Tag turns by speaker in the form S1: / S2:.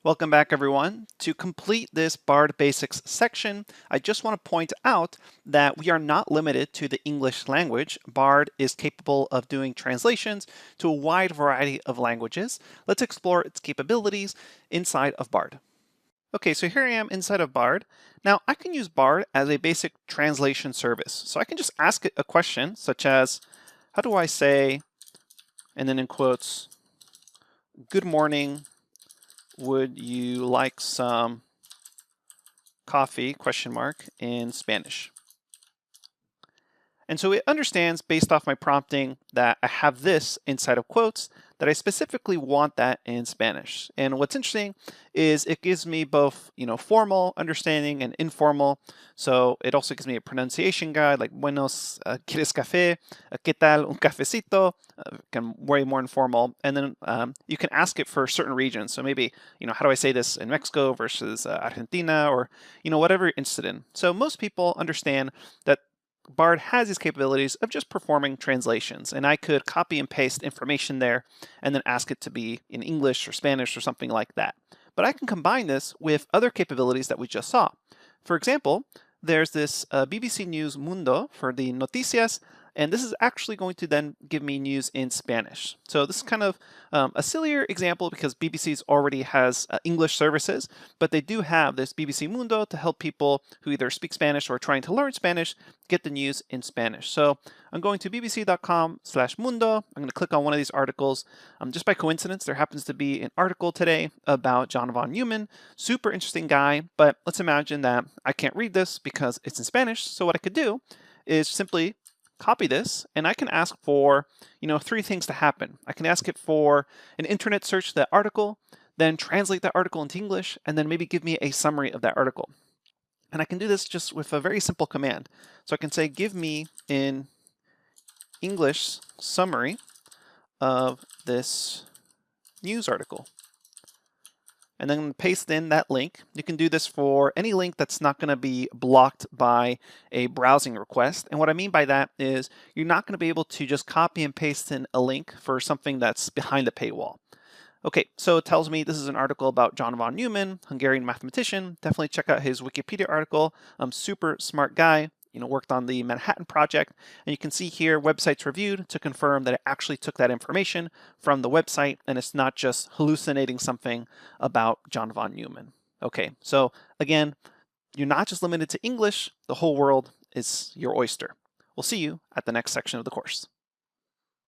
S1: Welcome back, everyone. To complete this Bard Basics section, I just want to point out that we are not limited to the English language. Bard is capable of doing translations to a wide variety of languages. Let's explore its capabilities inside of Bard. Okay, so here I am inside of Bard. Now, I can use Bard as a basic translation service. So I can just ask it a question such as, how do I say, and then in quotes, good morning, would you like some coffee, question mark, in Spanish? And so it understands based off my prompting that I have this inside of quotes, that I specifically want that in Spanish. And what's interesting is it gives me both, formal understanding and informal. So it also gives me a pronunciation guide like buenos, quieres café, qué tal, un cafecito, can way more informal. And then you can ask it for certain regions. So maybe, how do I say this in Mexico versus Argentina, or, whatever you're interested in. So most people understand that Bard has these capabilities of just performing translations, and I could copy and paste information there and then ask it to be in English or Spanish or something like that. But I can combine this with other capabilities that we just saw. For example, there's this BBC News Mundo for the noticias, and this is actually going to then give me news in Spanish. So this is kind of a sillier example because BBC's already has English services, but they do have this BBC Mundo to help people who either speak Spanish or are trying to learn Spanish get the news in Spanish. So I'm going to bbc.com/mundo. I'm going to click on one of these articles. Just by coincidence, there happens to be an article today about John von Neumann. Super interesting guy, but let's imagine that I can't read this because it's in Spanish. So what I could do is simply copy this, and I can ask for, three things to happen. I can ask it for an internet search of that article, then translate that article into English, and then maybe give me a summary of that article. And I can do this just with a very simple command. So I can say, give me an English summary of this news article, and then paste in that link. You can do this for any link that's not going to be blocked by a browsing request. And what I mean by that is you're not going to be able to just copy and paste in a link for something that's behind a paywall. Okay, so it tells me this is an article about John von Neumann, Hungarian mathematician. Definitely check out his Wikipedia article. Super smart guy. Worked on the Manhattan Project, and you can see here websites reviewed to confirm that it actually took that information from the website and it's not just hallucinating something about John von Neumann. Okay, so again, you're not just limited to English, the whole world is your oyster. We'll see you at the next section of the course.